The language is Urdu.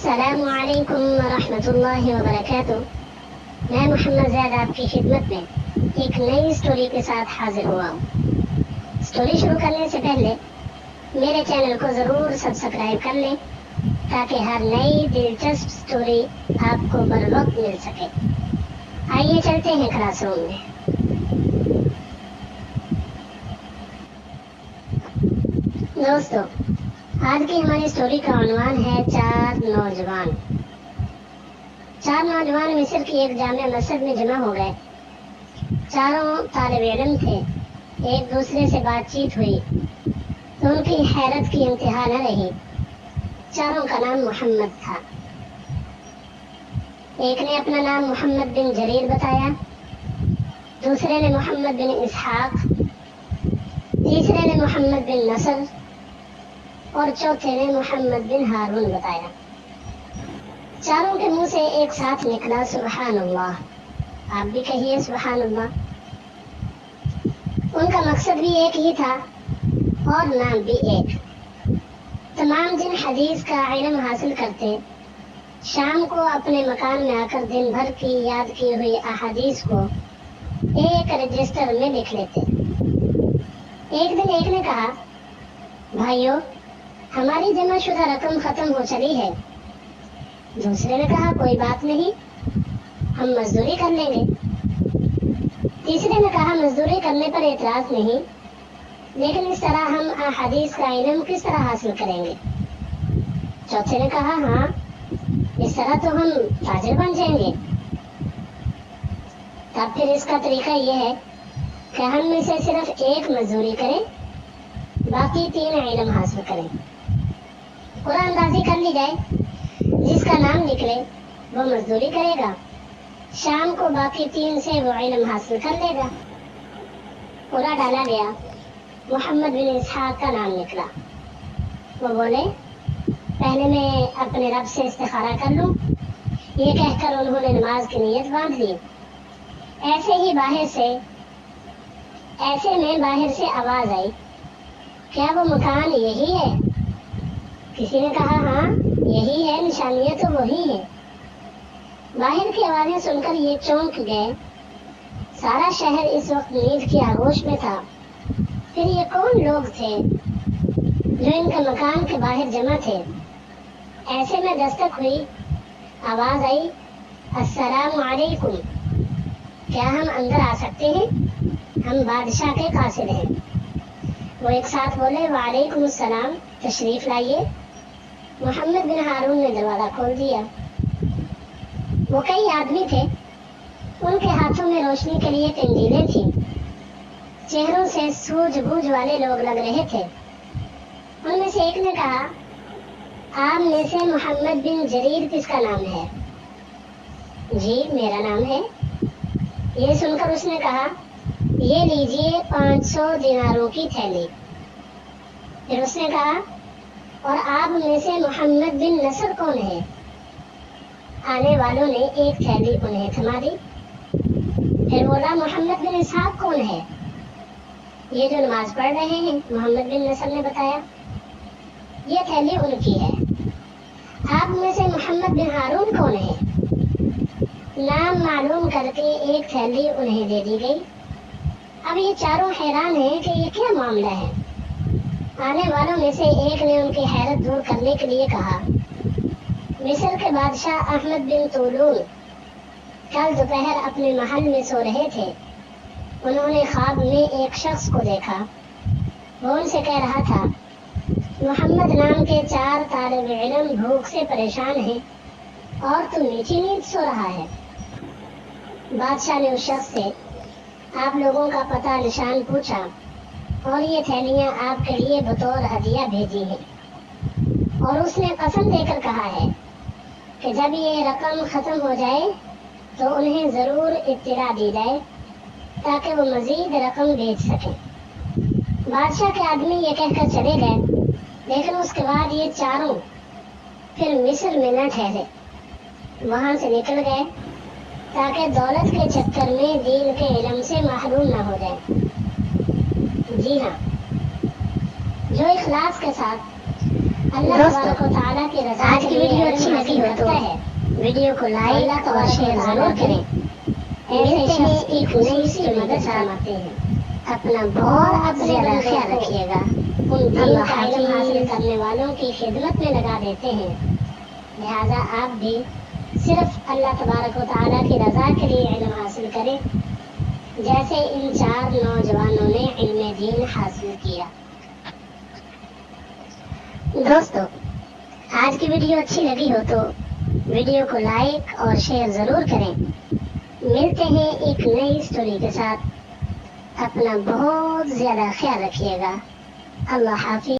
السلام علیکم ورحمۃ اللہ وبرکاتہ۔ میں محمد زید آپ کی خدمت میں ایک نئی سٹوری کے ساتھ حاضر ہوا ہوں۔ سٹوری شروع کرنے سے پہلے میرے چینل کو ضرور سبسکرائب کر لیں تاکہ ہر نئی دلچسپ سٹوری آپ کو بر وقت مل سکے۔ آئیے چلتے ہیں کلاس روم میں۔ دوستو، آج کی ہماری سٹوری کا عنوان ہے چار نوجوان۔ چار نوجوان مصر کی ایک جامع مسجد میں جمع ہو گئے۔ چاروں طالب علم تھے۔ ایک دوسرے سے بات چیت ہوئی تو ان کی حیرت کی انتہا نہ رہی۔ چاروں کا نام محمد تھا۔ ایک نے اپنا نام محمد بن جریر بتایا، دوسرے نے محمد بن اسحاق، تیسرے نے محمد بن نصر اور چوتھے نے محمد بن ہارون بتایا۔ چاروں کے منہ سے ایک ساتھ نکلا سبحان اللہ۔ آپ بھی کہیے سبحان اللہ۔ ان کا مقصد بھی ایک ہی تھا اور نام بھی ایک۔ تمام جن حدیث کا علم حاصل کرتے، شام کو اپنے مکان میں آ کر دن بھر کی یاد کی ہوئی احادیث کو ایک رجسٹر میں لکھ لیتے۔ ایک دن ایک نے کہا، بھائیو، ہماری جمع شدہ رقم ختم ہو چلی ہے۔ دوسرے نے کہا، کوئی بات نہیں، ہم مزدوری کر لیں گے۔ تیسرے نے کہا، مزدوری کرنے پر اعتراض نہیں، لیکن اس طرح ہم احادیث کا علم کس طرح حاصل کریں گے؟ چوتھے نے کہا، ہاں، اس طرح تو ہم تاجر بن جائیں گے۔ تب پھر اس کا طریقہ یہ ہے کہ ہم میں سے صرف ایک مزدوری کریں، باقی تین علم حاصل کریں۔ قرآن اندازی کر لی جائے، جس کا نام نکلے وہ مزدوری کرے گا، شام کو باقی تین سے وہ علم حاصل کر لے گا۔ پورا ڈالا گیا، محمد بن اسحاق کا نام نکلا۔ وہ بولے، پہلے میں اپنے رب سے استخارہ کر لوں۔ یہ کہہ کر انہوں نے نماز کی نیت باندھ لی۔ ایسے میں باہر سے آواز آئی، کیا وہ مکان یہی ہے؟ کسی نے کہا، ہاں یہی ہے، نشانیاں تو وہی ہیں۔ باہر کی آوازیں سن کر یہ چونک گئے۔ سارا شہر اس وقت نیند کی آغوش میں تھا۔ پھر یہ کون لوگ تھے جو ان کے مکان کے باہر جمع تھے؟ ایسے میں دستک ہوئی، آواز آئی، السلام علیکم، کیا ہم اندر آ سکتے ہیں؟ ہم بادشاہ کے قاصد ہیں۔ وہ ایک ساتھ بولے، وعلیکم السلام، تشریف لائیے۔ محمد بن ہارون نے دروازہ کھول دیا۔ وہ کئی آدمی تھے، ان کے ہاتھوں میں روشنی کے لیے قندیلیں تھیں، چہروں سے سوجھ بوجھ والے لوگ لگ رہے تھے۔ ان میں سے ایک نے کہا، آپ میں سے محمد بن جریر کس کا نام ہے؟ جی، میرا نام ہے۔ یہ سن کر اس نے کہا، یہ لیجئے 500 دیناروں کی تھیلی۔ پھر اس نے کہا، اور آپ میں سے محمد بن نصر کون ہے؟ آنے والوں نے ایک تھیلی انہیں تھما دی۔ پھر بولا، محمد بن اسحاق کون ہے؟ یہ جو نماز پڑھ رہے ہیں، محمد بن نصر نے بتایا۔ یہ تھیلی ان کی ہے۔ آپ میں سے محمد بن ہارون کون ہے؟ نام معلوم کر کے ایک تھیلی انہیں دے دی گئی۔ اب یہ چاروں حیران ہیں کہ یہ کیا معاملہ ہے۔ آنے والوں میں سے ایک نے ان کی حیرت دور کرنے کے لیے کہا، مصر کے بادشاہ احمد بن طولون کل دوپہر اپنے محل میں سو رہے تھے۔ انہوں نے خواب میں ایک شخص کو دیکھا۔ وہ ان سے کہہ رہا تھا، محمد نام کے 4 طالب علم بھوک سے پریشان ہیں اور تو میٹھی نیند سو رہا ہے۔ بادشاہ نے اس شخص سے آپ لوگوں کا پتہ نشان پوچھا اور یہ تھیلیاں آپ کے لیے بطور ہدیہ بھیجی ہیں، اور اس نے قسم دے کر کہا ہے کہ جب یہ رقم ختم ہو جائے تو انہیں ضرور اطلاع دی جائے تاکہ وہ مزید رقم بھیج سکیں۔ بادشاہ کے آدمی یہ کہہ کر چلے گئے، لیکن اس کے بعد یہ چاروں پھر مصر میں نہ ٹھہرے، وہاں سے نکل گئے تاکہ دولت کے چکر میں دین کے علم سے محروم نہ ہو جائے۔ جی ہاں، جو اخلاص کے ساتھ اللہ تبارک و تعالیٰ کی رضا آج کی ویڈیو اچھی لگی ہو تو ویڈیو کو لائک اور شیئر ضرور کریں. ایسے شخص ایک نئی اسٹوری کے ساتھ اپنا بہت زیادہ خیال رکھیے گا. ان دین کا علم حاصل کرنے والوں کی خدمت میں لگا دیتے ہیں. لہذا آپ بھی صرف اللہ تبارک و تعالیٰ کی رضا کے لیے علم حاصل کریں جیسے ان 4 نوجوانوں نے علم دین حاصل کیا. دوستو آج کی ویڈیو اچھی لگی ہو تو ویڈیو کو لائک اور شیئر ضرور کریں. ملتے ہیں ایک نئی اسٹوری کے ساتھ. اپنا بہت زیادہ خیال رکھیے گا. اللہ حافظ.